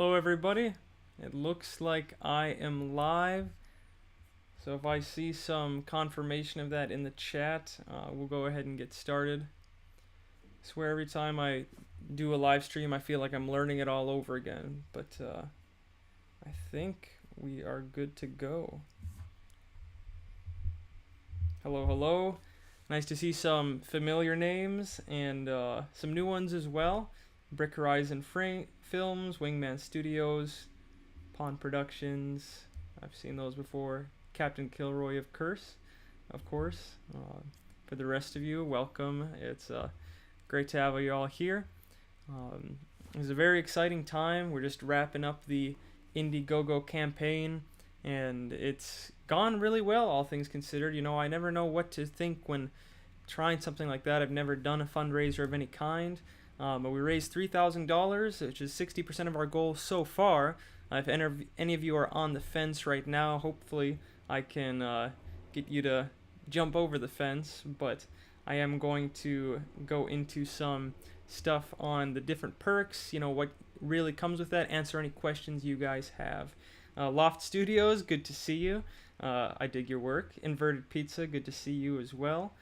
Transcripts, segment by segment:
Hello everybody, it looks like I am live, so if I see some confirmation of that in the chat, we'll go ahead and get started. I swear every time I do a live stream I feel like I'm learning it all over again, but I think we are good to go. Hello, hello. Nice to see some familiar names and some new ones as well. Brick Horizon Films, Wingman Studios, Pawn Productions. I've seen those before. Captain Kilroy of Curse, of course. For the rest of you, welcome. It's great to have you all here. It's a very exciting time. We're just wrapping up the Indiegogo campaign, and it's gone really well, all things considered. You know, I never know what to think when trying something like that. I've never done a fundraiser of any kind. But we raised $3,000, which is 60% of our goal so far. If any of you are on the fence right now, hopefully I can get you to jump over the fence. But I am going to go into some stuff on the different perks, you know, what really comes with that, answer any questions you guys have. Loft Studios, good to see you. I dig your work. Inverted Pizza, good to see you as well.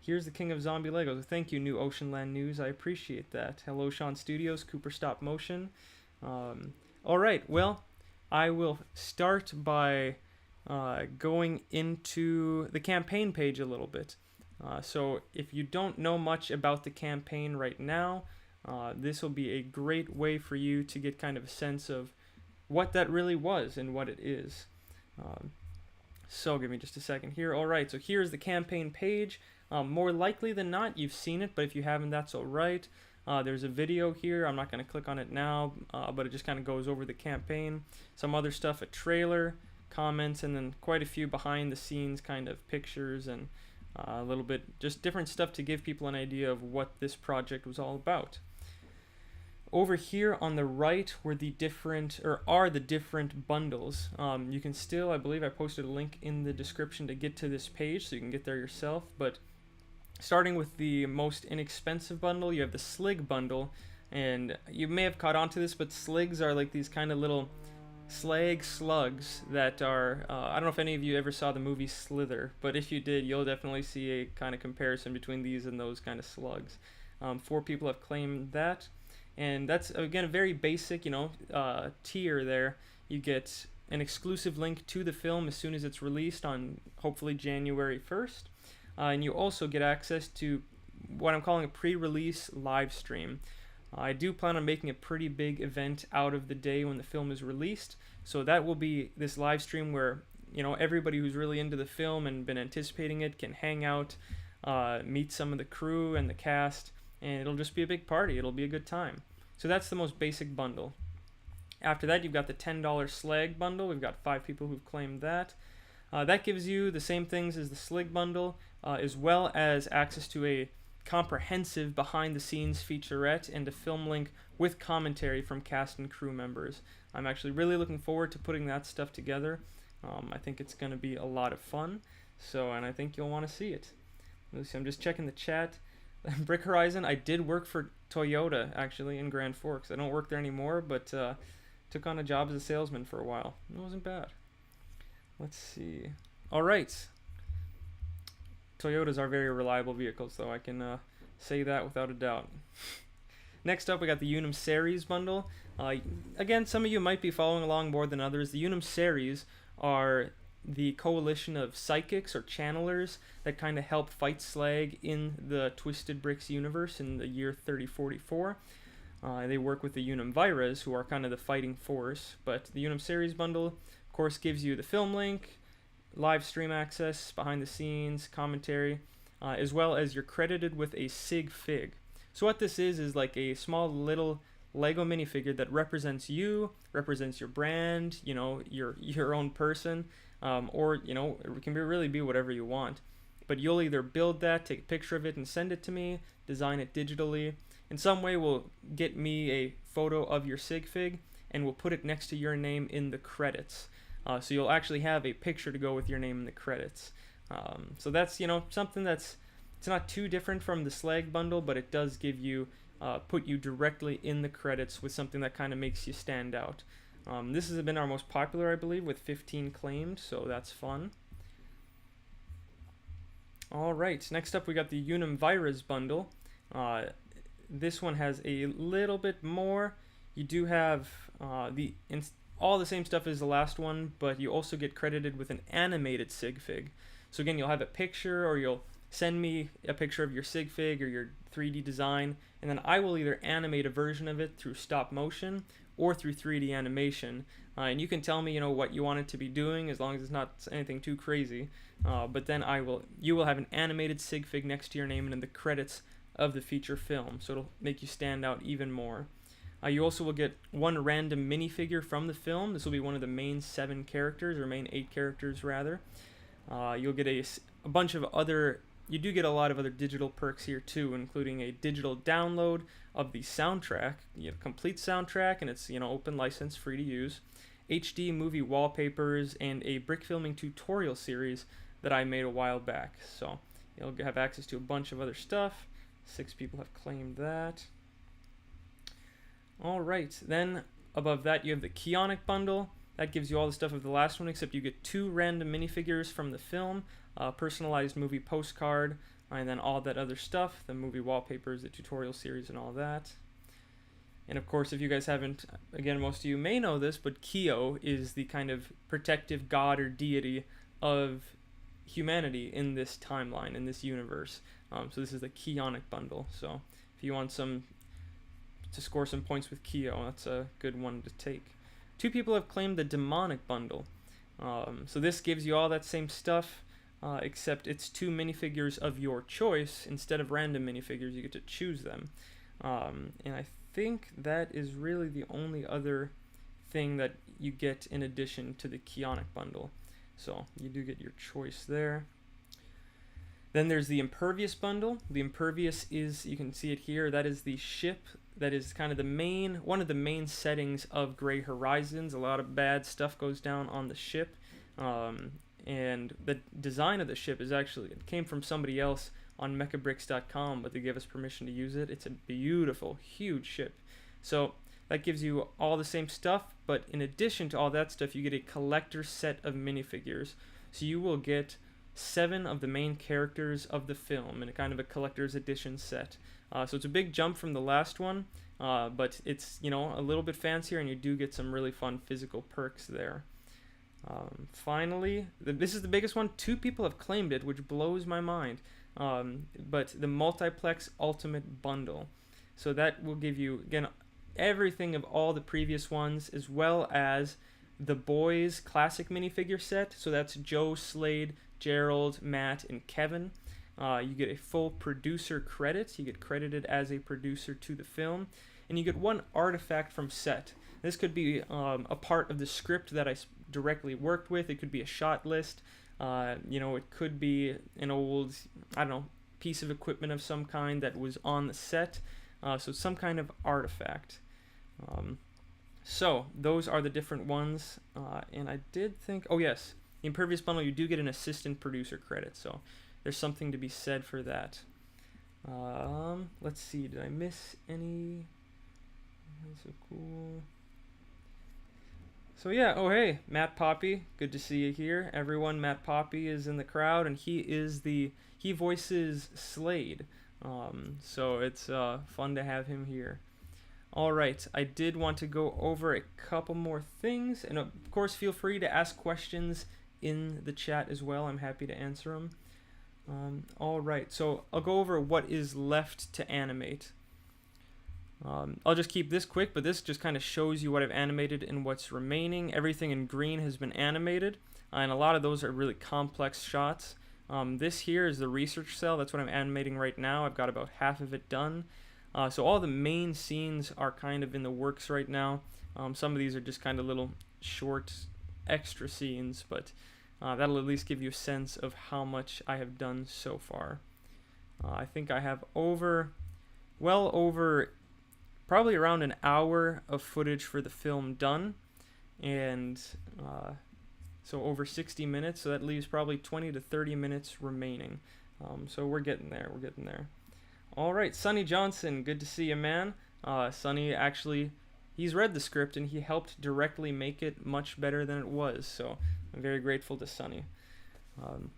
Here's the King of Zombie Legos. Thank you, New Oceanland News. I appreciate that. Hello, Sean Studios, Cooper Stop Motion. All right, well, I will start by going into the campaign page a little bit. So if you don't know much about the campaign right now, this will be a great way for you to get kind of a sense of what that really was and what it is. So give me just a second here. All right, so here's the campaign page. More likely than not, you've seen it, but if you haven't, that's all right. There's a video here. I'm not going to click on it now, but it just kind of goes over the campaign. Some other stuff, a trailer, comments, and then quite a few behind-the-scenes kind of pictures and a little bit just different stuff to give people an idea of what this project was all about. Over here on the right are the different bundles. You can still, I believe I posted a link in the description to get to this page, so you can get there yourself, but starting with the most inexpensive bundle, you have the Slag bundle, and you may have caught on to this, but Slags are like these kind of little slag slugs that are, I don't know if any of you ever saw the movie Slither, but if you did, you'll definitely see a kind of comparison between these and those kind of slugs. 4 people have claimed that, and that's, again, a very basic, you know, tier there. You get an exclusive link to the film as soon as it's released on, hopefully, January 1st. And you also get access to what I'm calling a pre-release live stream. I do plan on making a pretty big event out of the day when the film is released. So that will be this live stream where, you know, everybody who's really into the film and been anticipating it can hang out, meet some of the crew and the cast, and it'll just be a big party. It'll be a good time. So that's the most basic bundle. After that, you've got the $10 Slag bundle. We've got 5 people who've claimed that. That gives you the same things as the Slag bundle, as well as access to a comprehensive behind-the-scenes featurette and a film link with commentary from cast and crew members. I'm actually really looking forward to putting that stuff together. I think it's going to be a lot of fun, and I think you'll want to see it. Let's see, I'm just checking the chat. Brick Horizon, I did work for Toyota, actually, in Grand Forks. I don't work there anymore, but took on a job as a salesman for a while. It wasn't bad. Let's see. All right. Toyotas are very reliable vehicles, though. I can say that without a doubt. Next up, we got the Unum series bundle. Again, some of you might be following along more than others. The Unum series are the coalition of psychics or channelers that kind of help fight Slag in the Twisted Bricks universe in the year 3044. They work with the Unum Viras, who are kind of the fighting force, but the Unum series bundle, of course, gives you the film link, live stream access, behind the scenes, commentary, as well as you're credited with a sig fig. So what this is like a small little Lego minifigure that represents you, represents your brand, you know, your own person, or, you know, it can really be whatever you want. But you'll either build that, take a picture of it and send it to me, design it digitally. In some way we'll get me a photo of your sig fig and we'll put it next to your name in the credits. So you'll actually have a picture to go with your name in the credits. So that's, you know, something that's, it's not too different from the Slag bundle, but it does give you put you directly in the credits with something that kind of makes you stand out. This has been our most popular, I believe, with 15 claimed, so that's fun. Alright, next up we got the Unum Virus bundle. This one has a little bit more. You do have all the same stuff as the last one, but you also get credited with an animated sig fig. So again, you'll have a picture, or you'll send me a picture of your sig fig or your 3D design, and then I will either animate a version of it through stop motion or through 3D animation. And you can tell me, what you want it to be doing, as long as it's not anything too crazy. But then you will have an animated sig fig next to your name and in the credits of the feature film, so it'll make you stand out even more. You also will get one random minifigure from the film. This will be one of the main 7 characters, or main 8 characters rather. You'll get a bunch of other. You do get a lot of other digital perks here too, including a digital download of the soundtrack, complete soundtrack, and it's open license, free to use. HD movie wallpapers and a brick filming tutorial series that I made a while back. So you'll have access to a bunch of other stuff. 6 people have claimed that. Alright, then above that you have the Kionic bundle. That gives you all the stuff of the last one, except you get 2 random minifigures from the film, a personalized movie postcard, and then all that other stuff, the movie wallpapers, the tutorial series, and all that. And of course, if you guys haven't, again, most of you may know this, but Kyo is the kind of protective god or deity of humanity in this timeline, in this universe. So this is the Kionic bundle. So if you want to score some points with Kyo, that's a good one to take. 2 people have claimed the Demonic bundle. So this gives you all that same stuff, except it's 2 minifigures of your choice. Instead of random minifigures, you get to choose them. And I think that is really the only other thing that you get in addition to the Kionic bundle. So you do get your choice there. Then there's the Impervious bundle. The Impervious is, you can see it here, that is the ship that is kind of one of the main settings of Gray Horizons. A lot of bad stuff goes down on the ship. And the design of the ship it came from somebody else on mechabricks.com, but they gave us permission to use it. It's a beautiful, huge ship. So that gives you all the same stuff, but in addition to all that stuff, you get a collector set of minifigures. So you will get 7 of the main characters of the film in a kind of a collector's edition set. So it's a big jump from the last one, but it's a little bit fancier, and you do get some really fun physical perks there. Finally, this is the biggest one. 2 people have claimed it, which blows my mind. But the Multiplex Ultimate Bundle. So that will give you, again, everything of all the previous ones, as well as the Boys Classic minifigure set. So that's Joe, Slade, Gerald, Matt, and Kevin. You get a full producer credit. You get credited as a producer to the film. And you get 1 artifact from set. This could be a part of the script that I directly worked with. It could be a shot list. It could be an old, piece of equipment of some kind that was on the set. So some kind of artifact. So those are the different ones. And I did think, oh yes, the Impervious bundle, you do get an assistant producer credit. So there's something to be said for that. Let's see, did I miss any? That's so cool. So yeah, oh hey, Matt Poppy, good to see you here. Everyone, Matt Poppy is in the crowd, and he voices Slade. So it's fun to have him here. Alright, I did want to go over a couple more things, and of course feel free to ask questions in the chat as well. I'm happy to answer them. Alright, so I'll go over what is left to animate. I'll just keep this quick, but this just kind of shows you what I've animated and what's remaining. Everything in green has been animated, and a lot of those are really complex shots. This here is the research cell. That's what I'm animating right now. I've got about half of it done. So all the main scenes are kind of in the works right now. Some of these are just kind of little short extra scenes, but that'll at least give you a sense of how much I have done so far. I think I have well over probably around an hour of footage for the film done, and so over 60 minutes, so that leaves probably 20 to 30 minutes remaining. So we're getting there. All right, Sonny Johnson, good to see you, man. Sonny actually, he's read the script and he helped directly make it much better than it was. So I'm very grateful to Sonny. Um,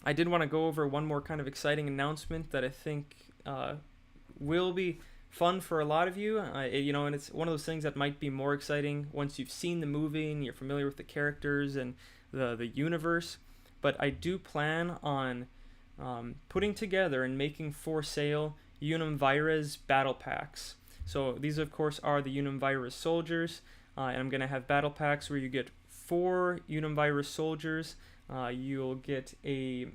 I did want to go over one more kind of exciting announcement that I think will be fun for a lot of you. And it's one of those things that might be more exciting once you've seen the movie and you're familiar with the characters and the universe. But I do plan on putting together and making for sale Unum Vires battle packs. So these, of course, are the Unum Virus soldiers, and I'm going to have battle packs where you get 4 Unum Virus soldiers. You'll get a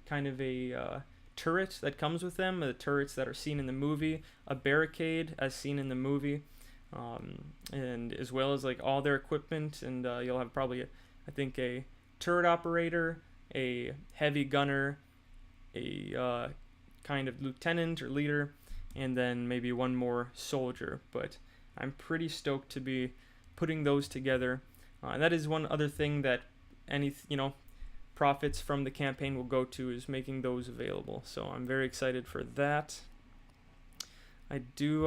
kind of a turret that comes with them, the turrets that are seen in the movie, a barricade as seen in the movie, and as well as like all their equipment, and you'll have probably, I think, a turret operator, a heavy gunner, a kind of lieutenant or leader, and then maybe one more soldier. But I'm pretty stoked to be putting those together. And that is one other thing that any profits from the campaign will go to, is making those available. So I'm very excited for that. I do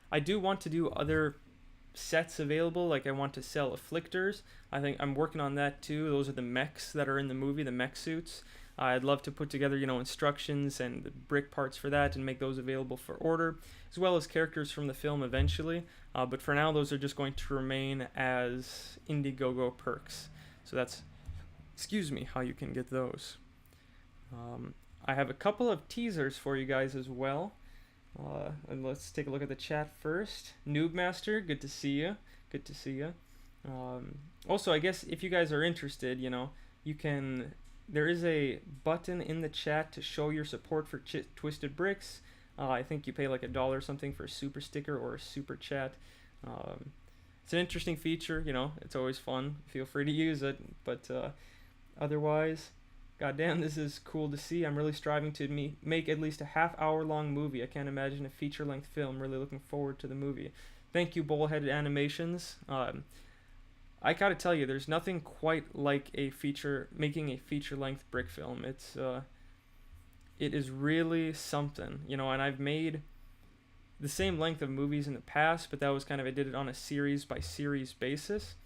want to do other sets available. Like I want to sell afflictors. I think I'm working on that too. Those are the mechs that are in the movie, the mech suits. I'd love to put together, instructions and the brick parts for that and make those available for order, as well as characters from the film eventually. But for now, those are just going to remain as Indiegogo perks. So that's, how you can get those. I have a couple of teasers for you guys as well. And let's take a look at the chat first. Noobmaster, good to see you. Good to see you. Also, I guess if you guys are interested, you can. There is a button in the chat to show your support for Twisted Bricks. I think you pay like $1 or something for a super sticker or a super chat. It's an interesting feature, it's always fun. Feel free to use it. But otherwise, goddamn, this is cool to see. I'm really striving to make at least a half-hour-long movie. I can't imagine a feature-length film. Really looking forward to the movie. Thank you, Bullheaded Animations. I gotta tell you, there's nothing quite like making a feature-length brick film. It is really something, and I've made the same length of movies in the past, but that was I did it on a series-by-series basis.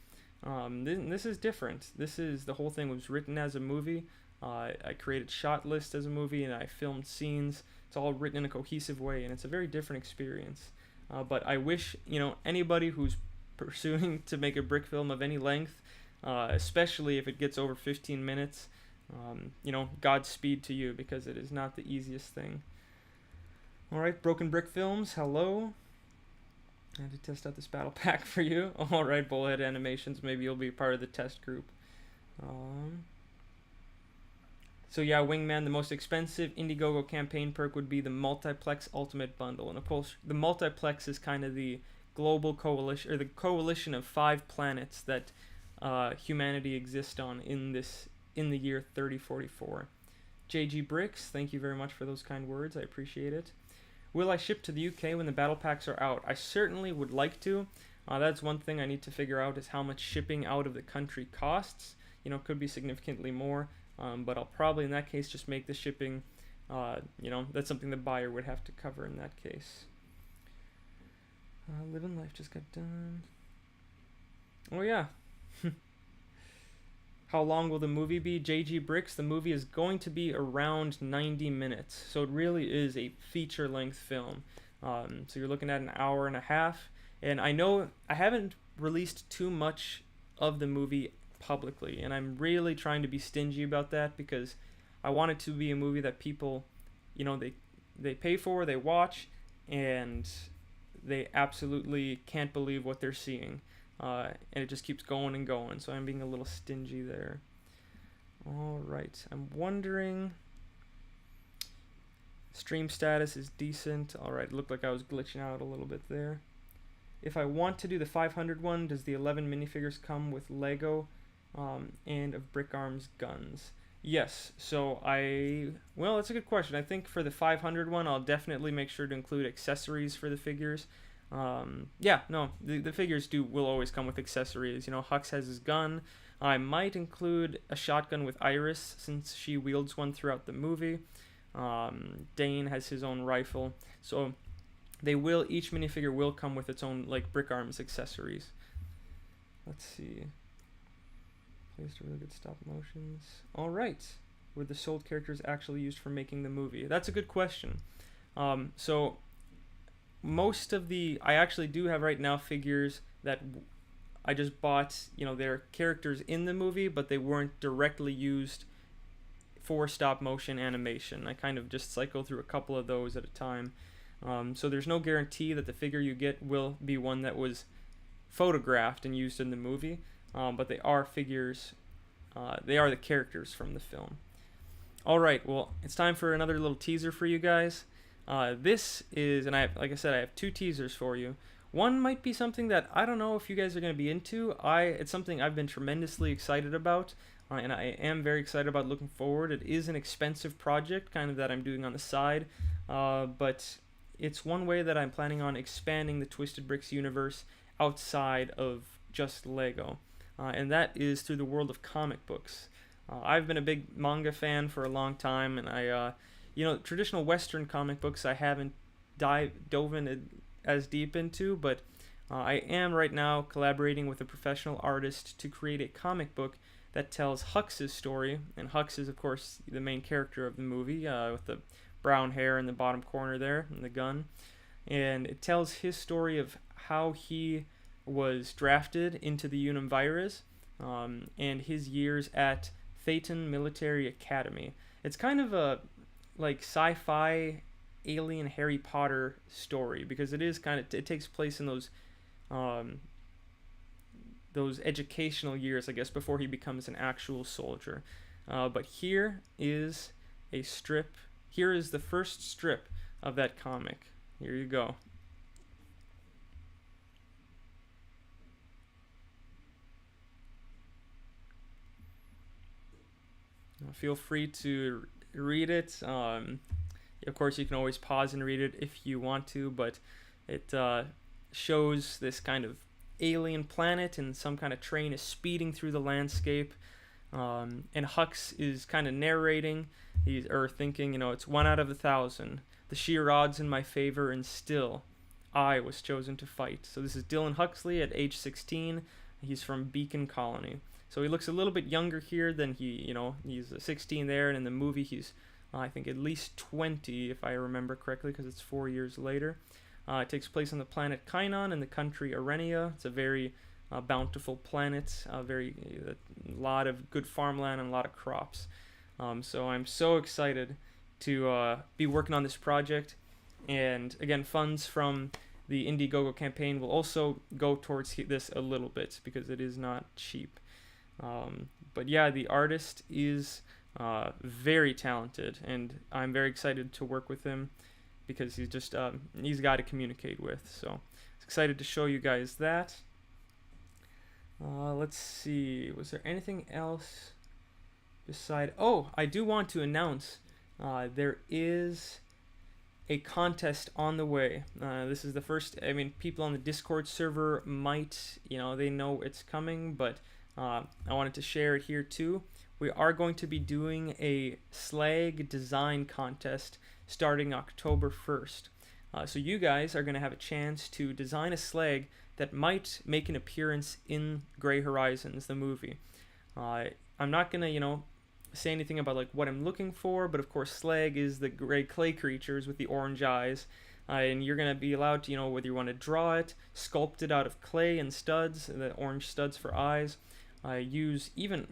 This is different. The whole thing was written as a movie. I created shot list as a movie, and I filmed scenes. It's all written in a cohesive way, and it's a very different experience. But I wish, anybody who's pursuing to make a brick film of any length, especially if it gets over 15 minutes, Godspeed to you, because it is not the easiest thing. Alright, Broken Brick Films, hello. I had to test out this battle pack for you. Alright, Bullhead Animations, maybe you'll be part of the test group. So yeah, Wingman, the most expensive Indiegogo campaign perk would be the Multiplex Ultimate Bundle. And of course, the Multiplex is kind of the global coalition, or the coalition of 5 planets that humanity exists on in the year 3044. JG Bricks, thank you very much for those kind words. I appreciate it. Will I ship to the UK when the battle packs are out? I certainly would like to. That's one thing I need to figure out, is how much shipping out of the country costs. Could be significantly more, but I'll probably in that case just make the shipping. That's something the buyer would have to cover in that case. Living Life just got done. Oh yeah. How long will the movie be? JG Bricks, the movie is going to be around 90 minutes. So it really is a feature-length film. So you're looking at an hour and a half. And I know I haven't released too much of the movie publicly. And I'm really trying to be stingy about that, because I want it to be a movie that people, they pay for, they watch, and they absolutely can't believe what they're seeing. And it just keeps going and going, so I'm being a little stingy there. Alright, I'm wondering... Stream status is decent. Alright, it looked like I was glitching out a little bit there. If I want to do the 500 one, does the 11 minifigures come with Lego and of Brick Arms guns? Yes, so well, that's a good question. I think for the 500 one, I'll definitely make sure to include accessories for the figures. The figures will always come with accessories. Hux has his gun. I might include a shotgun with Iris, since she wields one throughout the movie. Dane has his own rifle. So each minifigure will come with its own like brick arms accessories. Let's see. Placed really good stop motions. All right. Were the sold characters actually used for making the movie? That's a good question. So most of I actually do have right now figures that I just bought, they're characters in the movie, but they weren't directly used for stop motion animation. I kind of just cycle through a couple of those at a time. So there's no guarantee that the figure you get will be one that was photographed and used in the movie, but they are figures, they are the characters from the film. Alright, well, it's time for another little teaser for you guys. This is, and like I said, I have 2 teasers for you. One might be something that I don't know if you guys are going to be into. It's something I've been tremendously excited about, and I am very excited about looking forward. It is an expensive project, kind of that I'm doing on the side, but it's one way that I'm planning on expanding the Twisted Bricks universe outside of just Lego, and that is through the world of comic books. I've been a big manga fan for a long time, and traditional Western comic books I haven't dove in as deep into, but I am right now collaborating with a professional artist to create a comic book that tells Hux's story, and Hux is of course the main character of the movie, with the brown hair in the bottom corner there and the gun, and it tells his story of how he was drafted into the Unum virus, and his years at Phaeton Military Academy. It's kind of a like sci-fi alien Harry Potter story, because it is it takes place in those educational years, I guess, before he becomes an actual soldier. But here is the first strip of that comic. Here you go. Feel free to read it. Of course, you can always pause and read it if you want to, but it shows this kind of alien planet, and some kind of train is speeding through the landscape, and Hux is kind of narrating, thinking, it's 1 out of 1,000. The sheer odds in my favor, and still, I was chosen to fight. So this is Dylan Huxley at age 16. He's from Beacon Colony. So he looks a little bit younger here than he's 16 there, and in the movie he's, I think, at least 20, if I remember correctly, because it's 4 years later. It takes place on the planet Kainon in the country Arenia. It's a very bountiful planet, a lot of good farmland and a lot of crops. So I'm so excited to be working on this project. And again, funds from the Indiegogo campaign will also go towards this a little bit, because it is not cheap. But yeah, the artist is very talented, and I'm very excited to work with him, because he's just he's a guy to communicate with. So excited to show you guys that. Let's see, was there anything else beside? Oh, I do want to announce there is a contest on the way. This is the first. I mean, people on the Discord server might, they know it's coming, but I wanted to share it here too. We are going to be doing a Slag design contest starting October 1st. So you guys are going to have a chance to design a Slag that might make an appearance in Gray Horizons, the movie. I'm not going to, say anything about like what I'm looking for, but of course Slag is the gray clay creatures with the orange eyes. And you're going to be allowed to, whether you want to draw it, sculpt it out of clay and studs, the orange studs for eyes. Use even,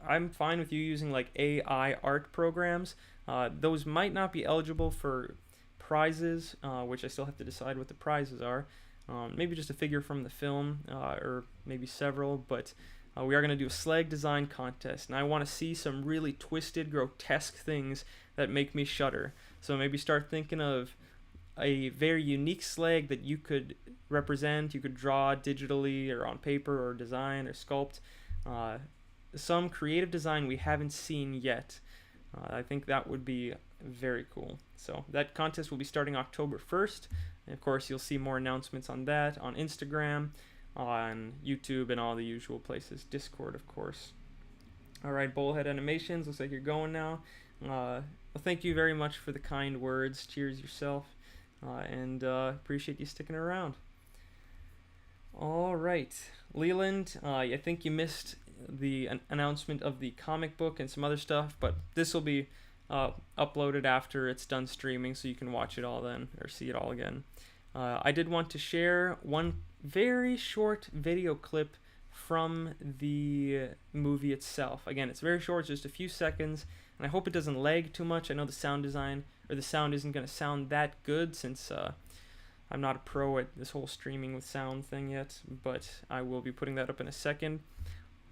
I'm fine with you using like AI art programs. Those might not be eligible for prizes, which I still have to decide what the prizes are. Maybe just a figure from the film, or maybe several, but we are going to do a Slag design contest, and I want to see some really twisted, grotesque things that make me shudder. So maybe start thinking of a very unique Slag that you could represent, you could draw digitally or on paper, or design or sculpt. Some creative design we haven't seen yet. I think that would be very cool. So that contest will be starting October 1st. And of course, you'll see more announcements on that on Instagram, on YouTube, and all the usual places. Discord, of course. All right, Bullhead Animations. Looks like you're going now. Well, thank you very much for the kind words. Cheers yourself. And appreciate you sticking around. All right, Leland, I think you missed the announcement of the comic book and some other stuff, but this will be uploaded after it's done streaming, so you can watch it all then, or see it all again. I did want to share one very short video clip from the movie itself. Again, it's very short, it's just a few seconds, and I hope it doesn't lag too much. I know the sound design, or the sound isn't going to sound that good since I'm not a pro at this whole streaming with sound thing yet, but I will be putting that up in a second.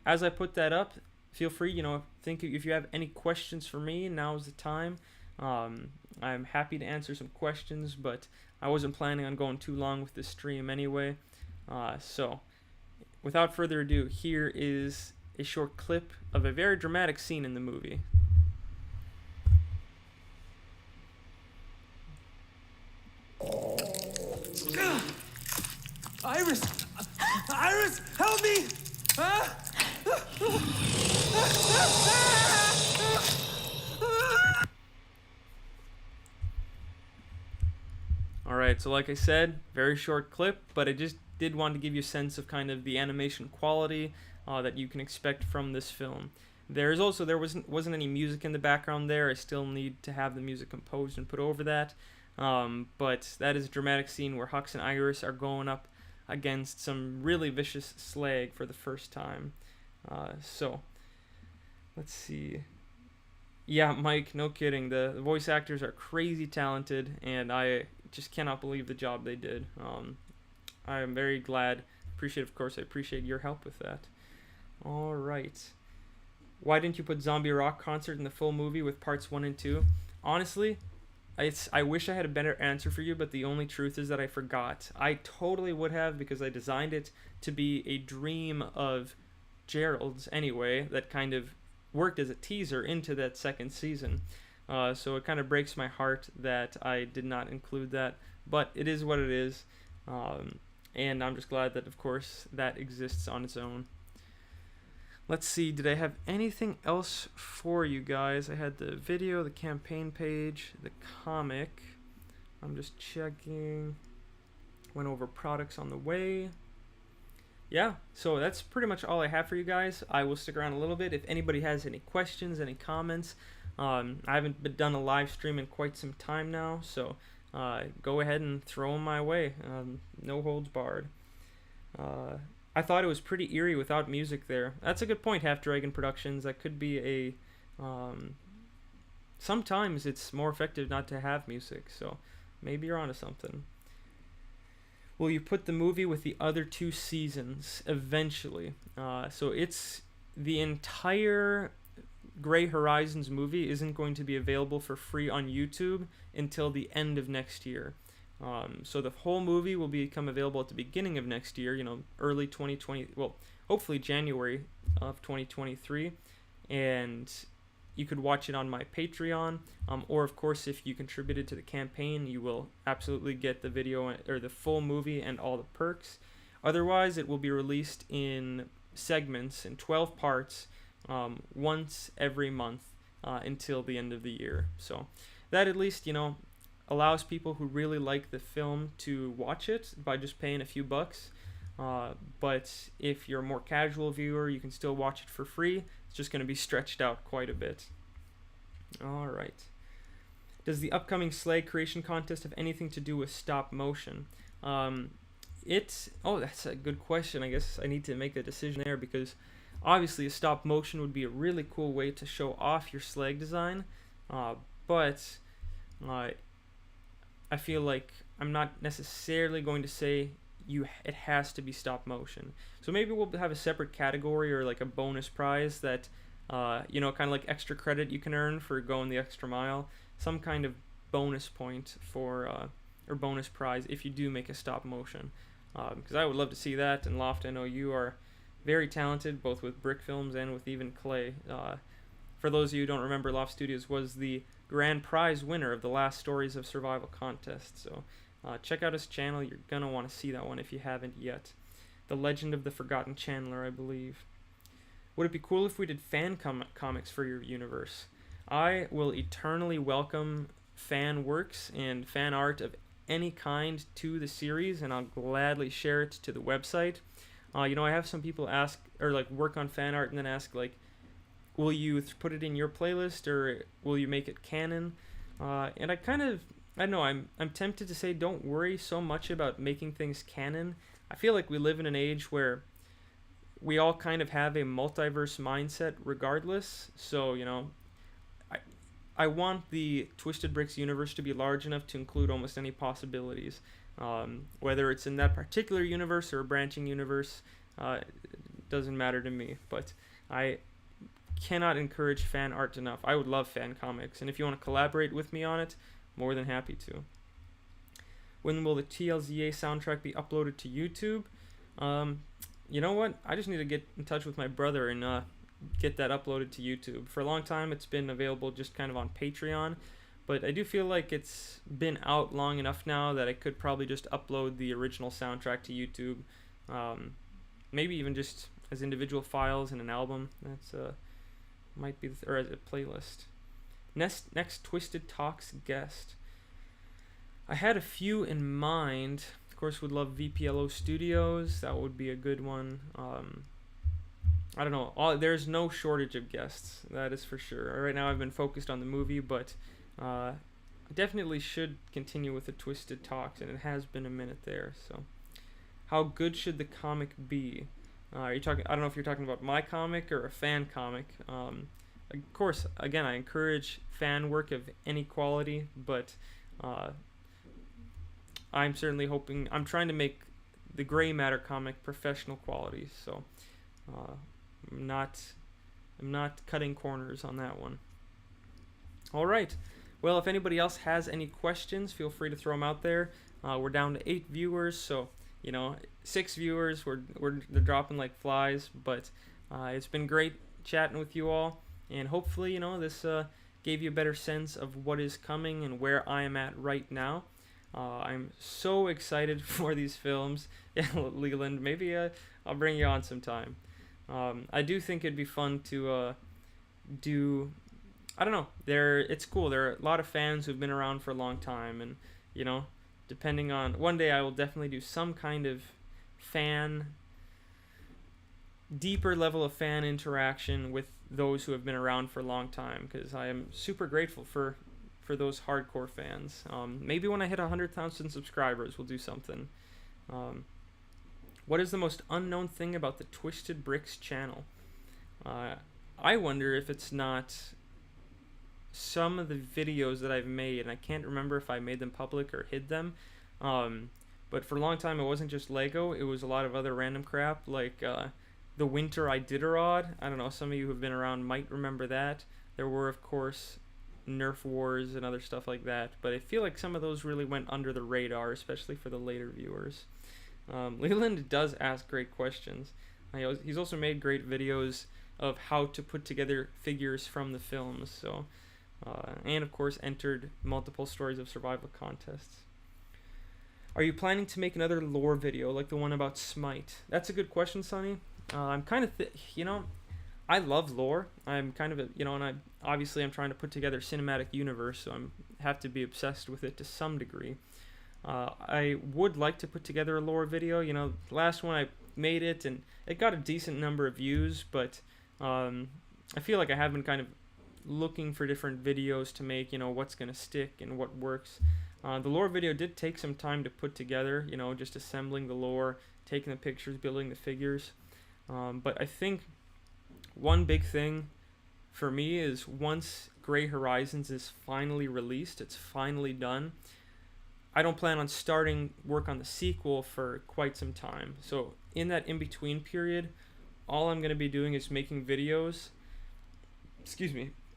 As I put that up, feel free, think if you have any questions for me, now's the time. I'm happy to answer some questions, but I wasn't planning on going too long with this stream anyway. So, without further ado, here is a short clip of a very dramatic scene in the movie. Iris! Iris, help me! Alright, so like I said, very short clip, but I just did want to give you a sense of kind of the animation quality that you can expect from this film. There wasn't any music in the background there. I still need to have the music composed and put over that. But that is a dramatic scene where Hux and Iris are going up against some really vicious Slag for the first time. So, let's see. Yeah, Mike, no kidding. The voice actors are crazy talented, and I just cannot believe the job they did. I am very glad. Of course, I appreciate your help with that. All right. Why didn't you put Zombie Rock Concert in the full movie with parts 1 and 2? Honestly, I wish I had a better answer for you, but the only truth is that I forgot. I totally would have, because I designed it to be a dream of Gerald's anyway, that kind of worked as a teaser into that second season. So it kind of breaks my heart that I did not include that, but it is what it is. And I'm just glad that, of course, that exists on its own. Let's see, did I have anything else for you guys? I had the video, the campaign page, the comic. I'm just checking. Went over products on the way. Yeah, so that's pretty much all I have for you guys. I will stick around a little bit. If anybody has any questions, any comments, I haven't done a live stream in quite some time now, so go ahead and throw them my way. No holds barred. I thought it was pretty eerie without music there. That's a good point, Half Dragon Productions. That could be a... sometimes it's more effective not to have music, so maybe you're onto something. Will you put the movie with the other 2 seasons eventually? So it's the entire Gray Horizons movie isn't going to be available for free on YouTube until the end of next year. So the whole movie will become available at the beginning of next year, early 2020, well, hopefully January of 2023, and you could watch it on my Patreon, or of course if you contributed to the campaign, you will absolutely get the video, or the full movie and all the perks. Otherwise, it will be released in segments, in 12 parts, once every month, until the end of the year. So that at least, allows people who really like the film to watch it by just paying a few bucks. But if you're a more casual viewer, you can still watch it for free. It's just going to be stretched out quite a bit. Alright. Does the upcoming Slag creation contest have anything to do with stop motion? Oh, that's a good question. I guess I need to make a decision there, because obviously a stop motion would be a really cool way to show off your Slag design. But I feel like I'm not necessarily going to say it has to be stop motion. So maybe we'll have a separate category, or like a bonus prize that, kind of like extra credit you can earn for going the extra mile. Some kind of bonus point for, or bonus prize if you do make a stop motion. Because I would love to see that, and Loft, I know you are very talented, both with brick films and with even clay. For those of you who don't remember, Loft Studios was the grand prize winner of the last Stories of Survival contest. So check out his channel. You're going to want to see that one if you haven't yet. The Legend of the Forgotten Chandler, I believe. Would it be cool if we did fan comics for your universe? I will eternally welcome fan works and fan art of any kind to the series, and I'll gladly share it to the website. I have some people ask or like work on fan art and then ask like, will you put it in your playlist or will you make it canon? And I don't know, I'm tempted to say don't worry so much about making things canon. I feel like we live in an age where we all kind of have a multiverse mindset regardless. So, I I want the Twisted Bricks universe to be large enough to include almost any possibilities. Whether it's in that particular universe or a branching universe, it doesn't matter to me. But I cannot encourage fan art enough. I would love fan comics, and if you want to collaborate with me on it, more than happy to. When will the TLZA soundtrack be uploaded to YouTube? You know what? I just need to get in touch with my brother and get that uploaded to YouTube. For a long time, it's been available just kind of on Patreon, but I do feel like it's been out long enough now that I could probably just upload the original soundtrack to YouTube. Maybe even just as individual files in an album. That's might be or as a playlist. Next Twisted Talks guest. I had a few in mind. Of course, would love VPLO Studios. That would be a good one. I don't know. There's no shortage of guests. That is for sure. Right now, I've been focused on the movie, but I definitely should continue with the Twisted Talks, and it has been a minute there. So, how good should the comic be? Are you talking? I don't know if you're talking about my comic or a fan comic. Of course, again, I encourage fan work of any quality, but I'm certainly hoping. I'm trying to make the Gray Matter comic professional quality. So, I'm not cutting corners on that one. All right. Well, if anybody else has any questions, feel free to throw them out there. We're down to 8 viewers, so 6 viewers. They're dropping like flies, but it's been great chatting with you all, and hopefully this gave you a better sense of what is coming and where I am at right now. I'm so excited for these films. Yeah, Leland, maybe I'll bring you on sometime. I do think it'd be fun to do. I don't know. It's cool. There are a lot of fans who've been around for a long time, and depending on one day, I will definitely do some kind of deeper level of fan interaction with those who have been around for a long time, because I am super grateful for those hardcore fans. Maybe when I hit 100,000 subscribers, we'll do something. What is the most unknown thing about the Twisted Bricks channel? I wonder if it's not some of the videos that I've made, and I can't remember if I made them public or hid them. But for a long time, it wasn't just Lego. It was a lot of other random crap, like the Winter Iditarod. I don't know, some of you who've been around might remember that. There were, of course, Nerf Wars and other stuff like that, but I feel like some of those really went under the radar, especially for the later viewers. Leland does ask great questions. He's also made great videos of how to put together figures from the films, so and of course entered multiple Stories of Survival contests. Are you planning to make another lore video like the one about Smite? That's a good question, Sonny. I'm kind of I love lore. I'm kind of and I'm trying to put together a cinematic universe, so I have to be obsessed with it to some degree. I would like to put together a lore video. The last one I made it, and it got a decent number of views, but I feel like I have been kind of looking for different videos to make, what's going to stick and what works. The lore video did take some time to put together, just assembling the lore, taking the pictures, building the figures. But I think one big thing for me is once Gray Horizons is finally released, it's finally done, I don't plan on starting work on the sequel for quite some time. So in that in-between period, all I'm going to be doing is making videos,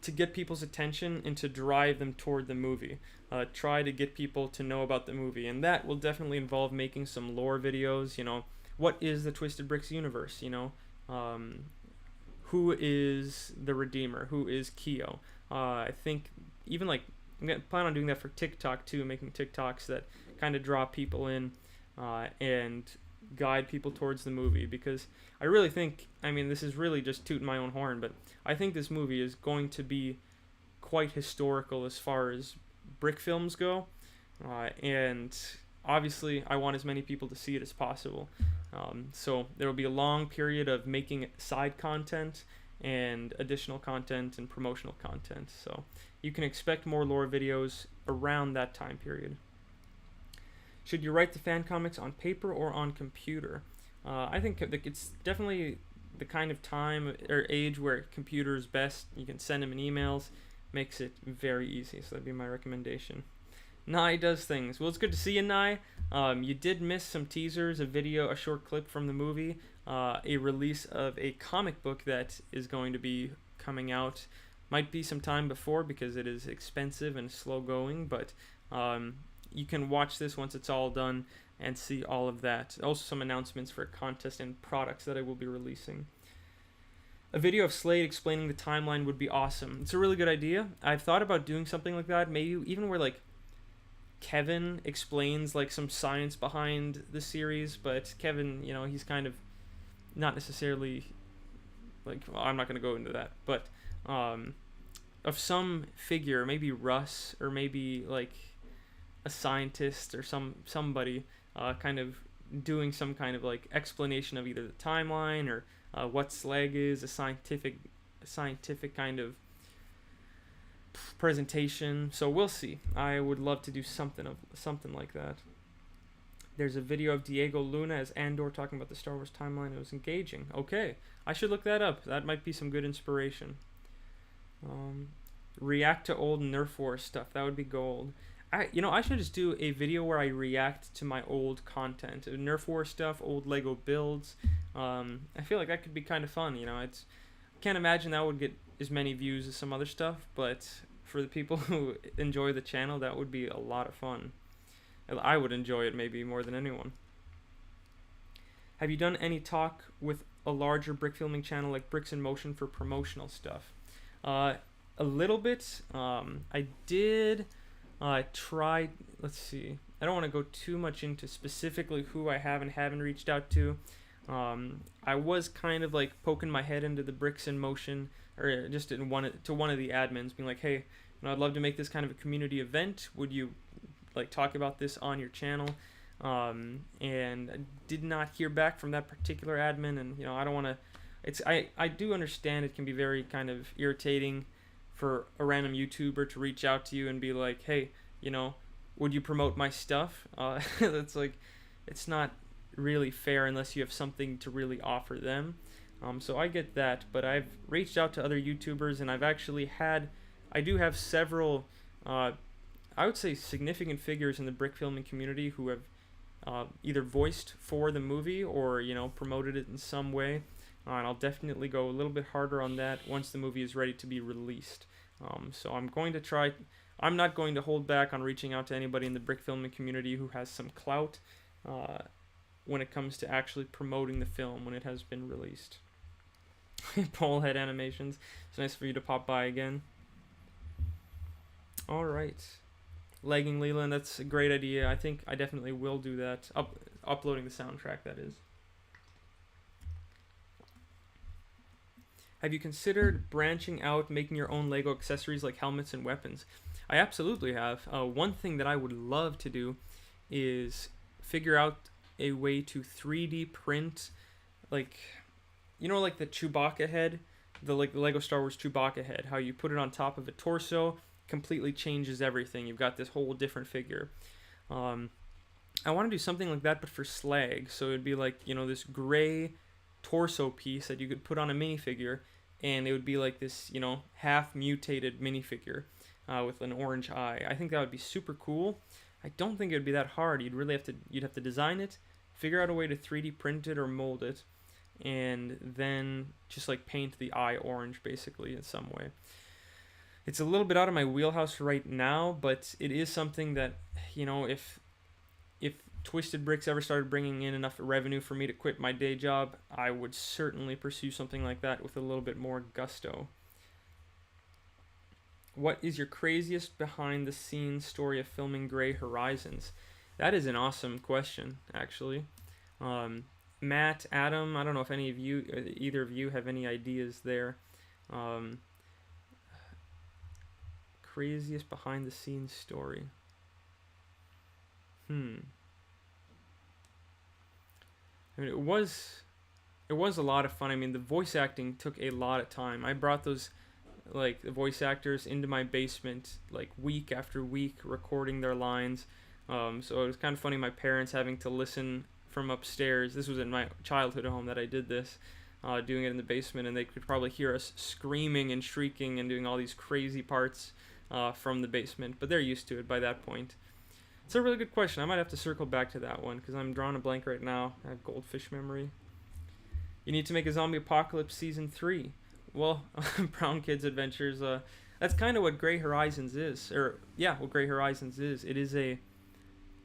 to get people's attention and to drive them toward the movie. Try to get people to know about the movie. And that will definitely involve making some lore videos, what is the Twisted Bricks universe, who is the Redeemer, who is Keo. I think even like I'm going to plan on doing that for TikTok too, making TikToks that kind of draw people in and guide people towards the movie, because I really think, this is really just tooting my own horn, but I think this movie is going to be quite historical as far as brick films go, and obviously I want as many people to see it as possible. So there will be a long period of making side content and additional content and promotional content. So you can expect more lore videos around that time period. Should you write the fan comics on paper or on computer? I think it's definitely the kind of time or age where computer is best. You can send them in emails, makes it very easy. So that'd be my recommendation. Nye does things. Well, it's good to see you, Nye. You did miss some teasers, a video, a short clip from the movie, a release of a comic book that is going to be coming out. Might be some time before because it is expensive and slow going, but you can watch this once it's all done and see all of that. Also some announcements for a contest and products that I will be releasing. A video of Slade explaining the timeline would be awesome. It's a really good idea. I've thought about doing something like that, maybe even where like Kevin explains like some science behind the series, but Kevin, you know, he's kind of not necessarily like, well, I'm not going to go into that, but of some figure, maybe Russ or maybe like a scientist or somebody kind of doing some kind of like explanation of either the timeline or what Slag is, a scientific kind of presentation. So we'll see. I would love to do something like that. There's a video of Diego Luna as Andor talking about the Star Wars timeline. It was engaging. Okay, I should look that up. That might be some good inspiration. React to old Nerf Wars stuff. That would be gold. I should just do a video where I react to my old content, Nerf War stuff, old Lego builds. I feel like that could be kind of fun. I can't imagine that would get as many views as some other stuff, but for the people who enjoy the channel, that would be a lot of fun. I would enjoy it maybe more than anyone. Have you done any talk with a larger brick filming channel like Bricks in Motion for promotional stuff? A little bit. I did. Tried, let's see, I don't want to go too much into specifically who I have and haven't reached out to. I was kind of like poking my head into the Bricks in Motion, or just to one of the admins, being like, hey, I'd love to make this kind of a community event. Would you like talk about this on your channel? And I did not hear back from that particular admin, and I don't want to. I do understand it can be very kind of irritating for a random YouTuber to reach out to you and be like, hey, would you promote my stuff? That's like, it's not really fair unless you have something to really offer them. So I get that, but I've reached out to other YouTubers, and I do have several, I would say significant figures in the brick filming community who have either voiced for the movie or, promoted it in some way. And I'll definitely go a little bit harder on that once the movie is ready to be released. So I'm going to try. I'm not going to hold back on reaching out to anybody in the brick filming community who has some clout when it comes to actually promoting the film when it has been released. Polehead animations. It's nice for you to pop by again. All right. Legging Leland, that's a great idea. I think I definitely will do that. Uploading the soundtrack, that is. Have you considered branching out, making your own Lego accessories like helmets and weapons? I absolutely have. One thing that I would love to do is figure out a way to 3D print, like the Chewbacca head, the Lego Star Wars Chewbacca head. How you put it on top of a torso completely changes everything. You've got this whole different figure. I want to do something like that, but for Slag. So it'd be like this gray torso piece that you could put on a minifigure, and it would be like this half mutated minifigure with an orange eye. I think that would be super cool. I don't think it would be that hard. You'd have to design it, figure out a way to 3D print it or mold it, and then just like paint the eye orange basically in some way. It's a little bit out of my wheelhouse right now, but it is something that if Twisted Bricks ever started bringing in enough revenue for me to quit my day job, I would certainly pursue something like that with a little bit more gusto. What is your craziest behind the scenes story of filming Gray Horizons? That is an awesome question, actually. Matt, Adam, I don't know if either of you have any ideas there. craziest behind the scenes story. I mean, it was a lot of fun. I mean, the voice acting took a lot of time. I brought those the voice actors into my basement like week after week, recording their lines. So it was kind of funny, my parents having to listen from upstairs. This was in my childhood home that I did this, doing it in the basement, and they could probably hear us screaming and shrieking and doing all these crazy parts from the basement. But they're used to it by that point. It's a really good question. I might have to circle back to that one because I'm drawing a blank right now. I have goldfish memory. You need to make a zombie apocalypse season 3. Well, Brown Kids Adventures, that's kind of what Gray Horizons is. What Gray Horizons is. It is a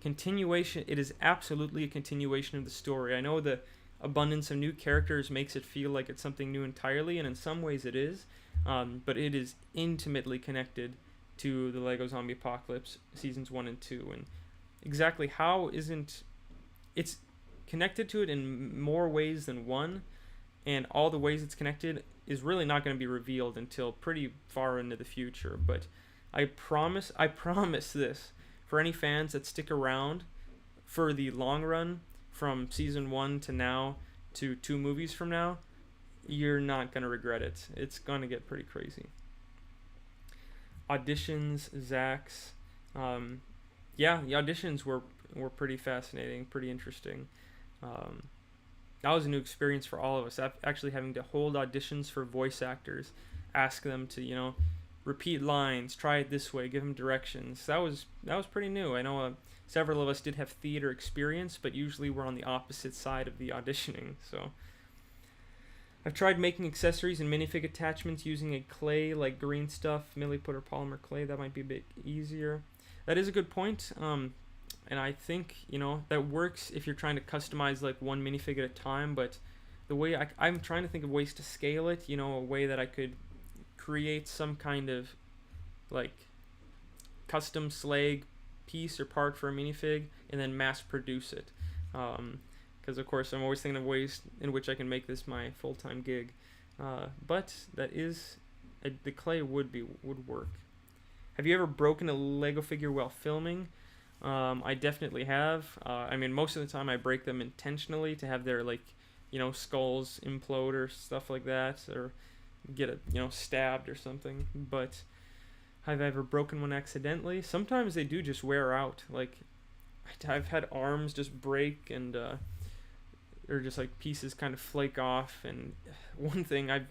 continuation. It is absolutely a continuation of the story. I know the abundance of new characters makes it feel like it's something new entirely, and in some ways it is. But it is intimately connected to the Lego Zombie Apocalypse seasons 1 and 2. And exactly how isn't... It's connected to it in more ways than one, and all the ways it's connected is really not going to be revealed until pretty far into the future. But I promise this, for any fans that stick around for the long run from season 1 to now to 2 movies from now, you're not going to regret it. It's going to get pretty crazy. Auditions, Zach's. The auditions were pretty fascinating, pretty interesting. That was a new experience for all of us, actually having to hold auditions for voice actors, ask them to, repeat lines, try it this way, give them directions. That was pretty new. I know several of us did have theater experience, but usually we're on the opposite side of the auditioning. So I've tried making accessories and minifig attachments using a clay like green stuff, milliput or polymer clay. That might be a bit easier. That is a good point. And I think, that works if you're trying to customize like one minifig at a time, but the way I'm trying to think of ways to scale it, a way that I could create some kind of like custom Slag piece or part for a minifig and then mass produce it. Because of course I'm always thinking of ways in which I can make this my full-time gig. But that is, the clay would work. Have you ever broken a Lego figure while filming? I definitely have. Most of the time I break them intentionally to have their skulls implode or stuff like that, or get stabbed or something. But have I ever broken one accidentally? Sometimes they do just wear out. Like I've had arms just break and or just like pieces kind of flake off. And one thing, a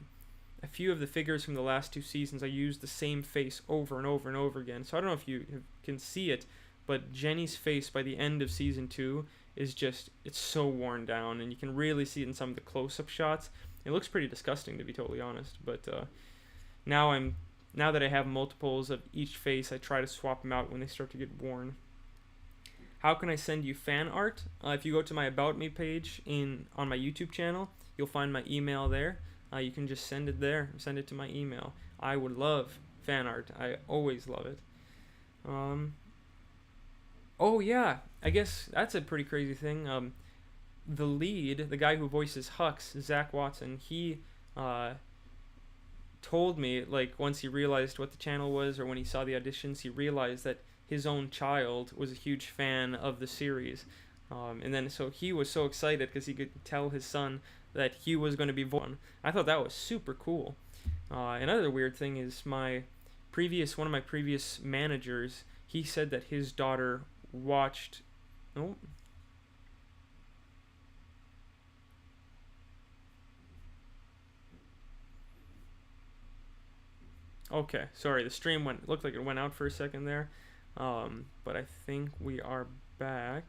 few of the figures from the last 2 seasons, I used the same face over and over and over again. So I don't know if you can see it, but Jenny's face by the end of season 2 is just, it's so worn down, and you can really see it in some of the close-up shots. It looks pretty disgusting, to be totally honest. But now that I have multiples of each face, I try to swap them out when they start to get worn. How can I send you fan art? If you go to my About Me page on my YouTube channel, you'll find my email there. You can just send it there. Send it to my email. I would love fan art. I always love it. Oh yeah, I guess that's a pretty crazy thing. The lead, the guy who voices Hux, Zach Watson, he told me, once he realized what the channel was, or when he saw the auditions, he realized that his own child was a huge fan of the series. And then so he was so excited because he could tell his son that he was going to be born. I thought that was super cool. Another weird thing is one of my previous managers, he said that his daughter watched... Oh. Okay, sorry, the stream looked like it went out for a second there. But I think we are back.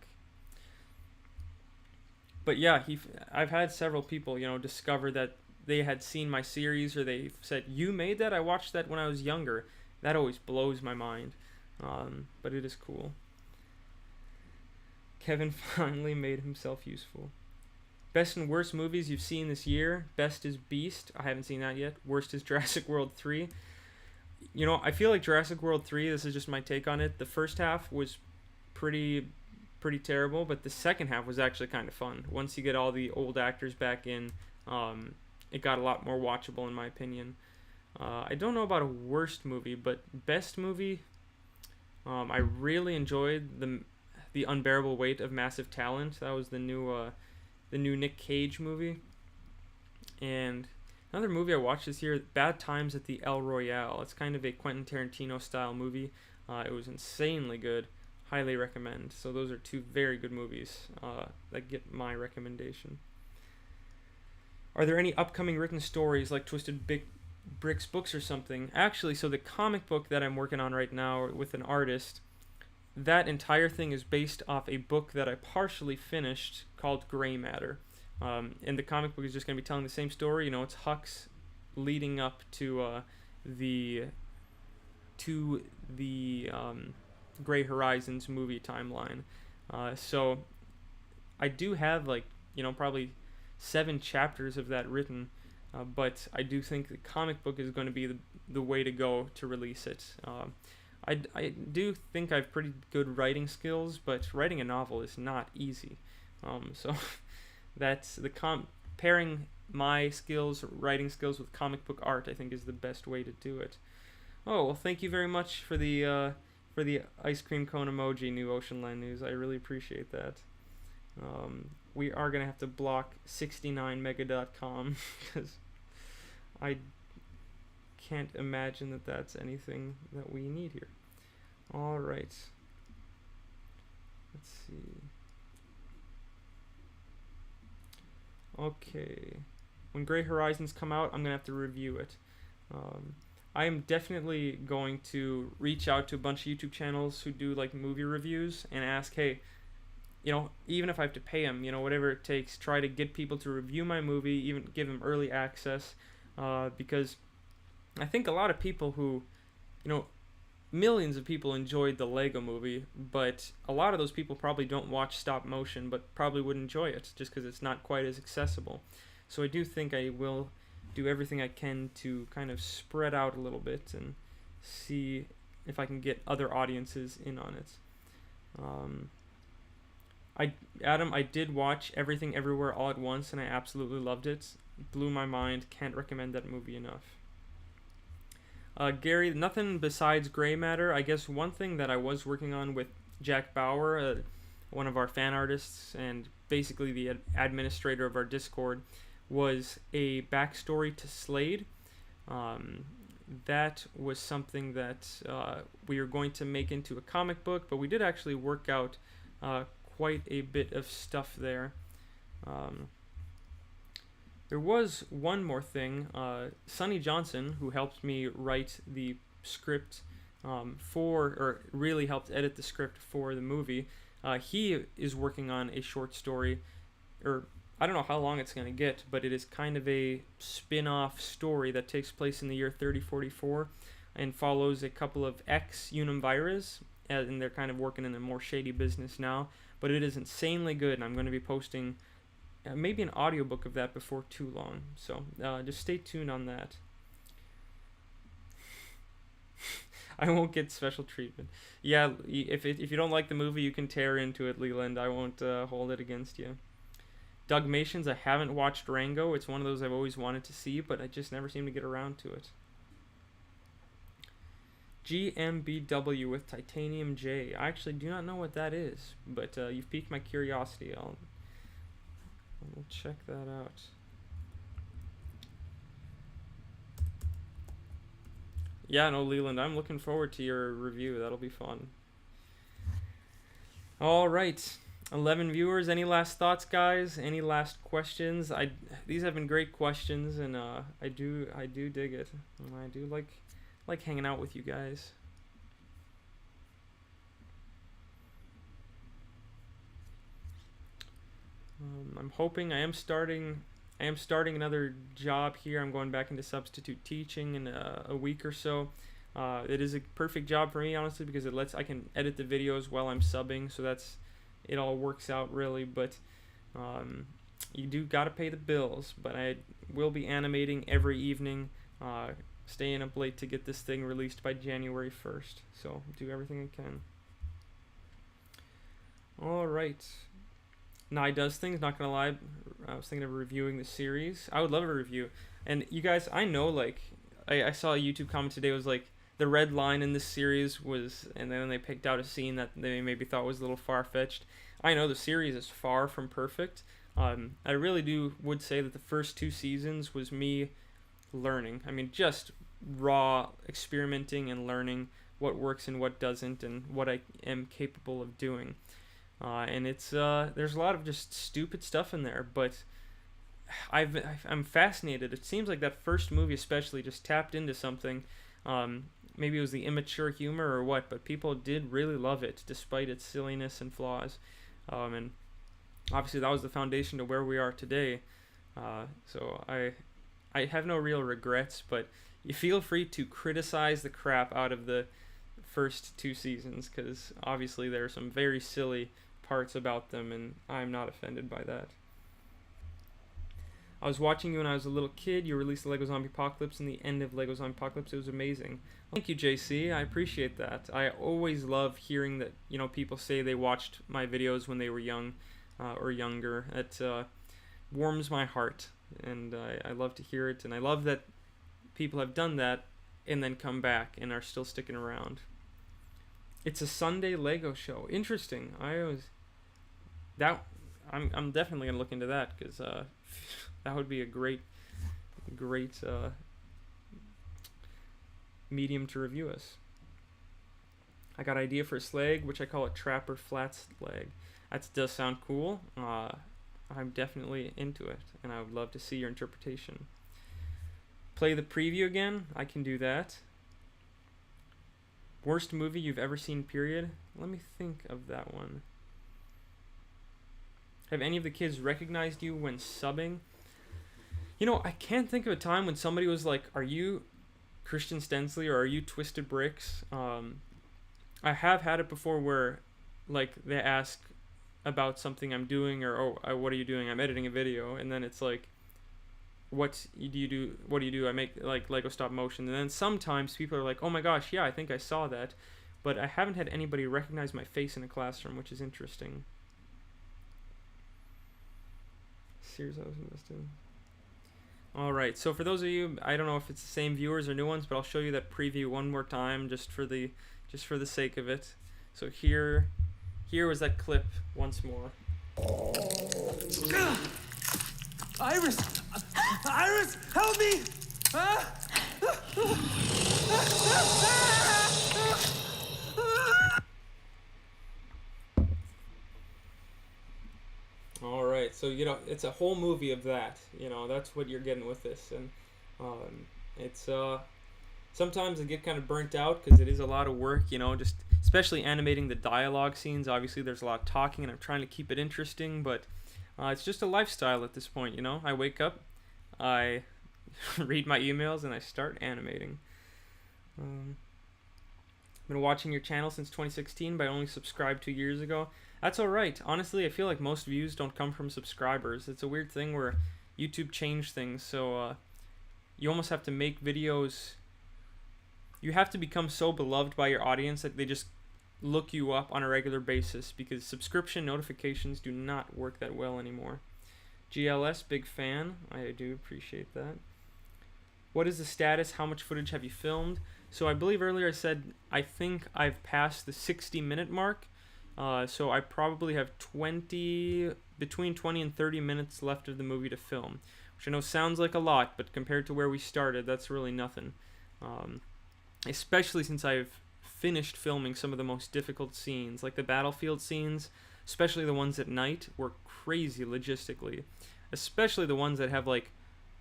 But yeah, I've had several people, discover that they had seen my series, or they said, "You made that? I watched that when I was younger." That always blows my mind. But it is cool. Kevin finally made himself useful. Best and worst movies you've seen this year. Best is Beast. I haven't seen that yet. Worst is Jurassic World 3. I feel like Jurassic World 3, this is just my take on it, the first half was pretty terrible, but the second half was actually kind of fun. Once you get all the old actors back in, it got a lot more watchable in my opinion. I don't know about a worst movie, but best movie. I really enjoyed the Unbearable Weight of Massive Talent. That was the new Nick Cage movie. And another movie I watched this year, Bad Times at the El Royale. It's kind of a Quentin Tarantino style movie. It was insanely good. Highly recommend. So those are two very good movies that get my recommendation. Are there any upcoming written stories like Twisted Big Bricks books or something? Actually, so the comic book that I'm working on right now with an artist, that entire thing is based off a book that I partially finished called Gray Matter. And the comic book is just going to be telling the same story. You know, it's Hux leading up to the Gray Horizons movie timeline. So I do have probably 7 chapters of that written, but I do think the comic book is going to be the way to go to release it. I do think I have pretty good writing skills, but writing a novel is not easy. So that's pairing my writing skills with comic book art, I think is the best way to do it. Oh, well, thank you very much for the ice cream cone emoji, New Oceanland News. I really appreciate that. We are going to have to block 69mega.com because I can't imagine that that's anything that we need here. Alright. Let's see. Okay. When Gray Horizons come out, I'm going to have to review it. I am definitely going to reach out to a bunch of YouTube channels who do like movie reviews and ask, hey, even if I have to pay them, whatever it takes, try to get people to review my movie, even give them early access, because I think a lot of people who, millions of people enjoyed the Lego movie, but a lot of those people probably don't watch stop motion, but probably would enjoy it just because it's not quite as accessible. So I do think I will do everything I can to kind of spread out a little bit and see if I can get other audiences in on it. I did watch Everything Everywhere All at Once, and I absolutely loved it. Blew my mind. Can't recommend that movie enough. Gary, nothing besides Gray Matter. I guess one thing that I was working on with Jack Bauer, one of our fan artists and basically the administrator of our Discord, was a backstory to Slade. That was something that we were going to make into a comic book, but we did actually work out quite a bit of stuff there. There was one more thing. Sonny Johnson, who helped me write the script or really helped edit the script for the movie, he is working on a short story, or I don't know how long it's going to get, but it is kind of a spin-off story that takes place in the year 3044 and follows a couple of ex-Unum virus, and they're kind of working in a more shady business now. But it is insanely good, and I'm going to be posting maybe an audiobook of that before too long. So just stay tuned on that. I won't get special treatment. Yeah, if you don't like the movie, you can tear into it, Leland. I won't hold it against you. Dougmatians, I haven't watched Rango. It's one of those I've always wanted to see, but I just never seem to get around to it. GMBW with Titanium J. I actually do not know what that is, but you've piqued my curiosity. I'll check that out. Yeah, no, Leland, I'm looking forward to your review. That'll be fun. All right. 11 viewers. Any last thoughts, guys? Any last questions? These have been great questions, and I do dig it. I do like hanging out with you guys. I'm hoping I am starting another job here. I'm going back into substitute teaching in a week or so. It is a perfect job for me, honestly, because I can edit the videos while I'm subbing, so it all works out really. But you do gotta pay the bills. But I will be animating every evening, staying up late to get this thing released by January 1st. So do everything I can. All right. Nye does things, not gonna lie. I was thinking of reviewing the series. I would love a review. And you guys, I know I saw a YouTube comment today, was like, the red line in this series was, and then they picked out a scene that they maybe thought was a little far-fetched. I know the series is far from perfect. I really would say that the first 2 seasons was me learning. I mean, just raw experimenting and learning what works and what doesn't, and what I am capable of doing. And it's there's a lot of just stupid stuff in there, but I'm fascinated. It seems like that first movie especially just tapped into something. Maybe it was the immature humor or what, but people did really love it despite its silliness and flaws. And obviously that was the foundation to where we are today. So I have no real regrets, but you feel free to criticize the crap out of the first 2 seasons, because obviously there are some very silly parts about them, and I'm not offended by that. I was watching you when I was a little kid. You released the Lego Zombie Apocalypse and the end of Lego Zombie Apocalypse. It was amazing. Thank you, JC. I appreciate that. I always love hearing that, people say they watched my videos when they were young or younger. It warms my heart, and I love to hear it. And I love that people have done that and then come back and are still sticking around. It's a Sunday Lego show. Interesting. I'm definitely gonna look into that, because that would be a great medium to review us. I got an idea for a slag, which I call a trapper flat slag. That does sound cool. I'm definitely into it, and I would love to see your interpretation. Play the preview again. I can do that. Worst movie you've ever seen, period. Let me think of that one. Have any of the kids recognized you when subbing? I can't think of a time when somebody was like, are you Christian Stensley or are you Twisted Bricks? I have had it before where, like, they ask about something I'm doing, or, what are you doing? I'm editing a video, and then it's like, what do you do? I make, like, Lego stop motion. And then sometimes people are like, oh my gosh, yeah, I think I saw that. But I haven't had anybody recognize my face in a classroom, which is interesting. Series I was invested in. Alright, so for those of you, I don't know if it's the same viewers or new ones, but I'll show you that preview one more time just for the sake of it. So here was that clip once more. Iris! Iris, help me! Alright, so it's a whole movie of that. That's what you're getting with this. And it's sometimes I get kind of burnt out because it is a lot of work, just especially animating the dialogue scenes. Obviously there's a lot of talking and I'm trying to keep it interesting, but it's just a lifestyle at this point. I wake up, I read my emails, and I start animating. Been watching your channel since 2016, but I only subscribed 2 years ago. That's alright. Honestly, I feel like most views don't come from subscribers. It's a weird thing where YouTube changed things, so you almost have to make videos. You have to become so beloved by your audience that they just look you up on a regular basis, because subscription notifications do not work that well anymore. GLS, big fan. I do appreciate that. What is the status? How much footage have you filmed? So I believe earlier I said I think I've passed the 60-minute mark. So I probably have between 20 and 30 minutes left of the movie to film, which I know sounds like a lot, but compared to where we started, that's really nothing. Especially since I've finished filming some of the most difficult scenes, like the battlefield scenes, especially the ones at night, were crazy logistically. Especially the ones that have like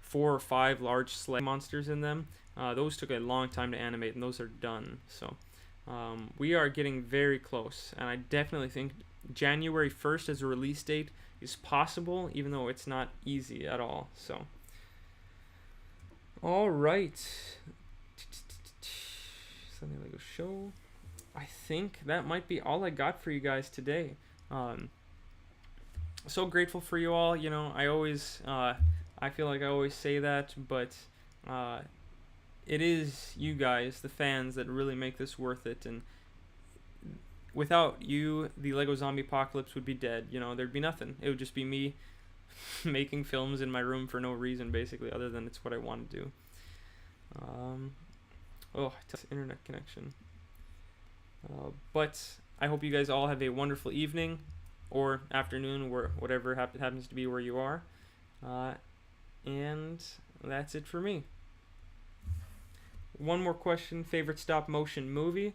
4 or 5 large slag monsters in them. Those took a long time to animate, and those are done. So we are getting very close, and I definitely think January 1st as a release date is possible, even though it's not easy at all. So, all right, Sunday Lego show. I think that might be all I got for you guys today. So grateful for you all. I always, I feel like I always say that, but it is you guys, the fans, that really make this worth it. And without you, the Lego Zombie Apocalypse would be dead. There'd be nothing. It would just be me making films in my room for no reason, basically, other than it's what I want to do. Oh, internet connection. But I hope you guys all have a wonderful evening or afternoon, or whatever happens to be where you are. And that's it for me. One more question: favorite stop motion movie?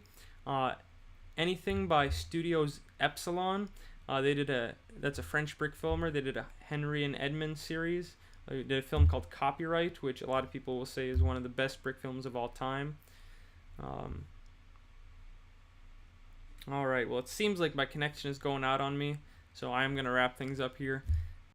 Anything by Studios Epsilon. That's a French brick filmer. They did a Henry and Edmund series. They did a film called Copyright, which a lot of people will say is one of the best brick films of all time. Alright, well, it seems like my connection is going out on me, so I'm going to wrap things up here.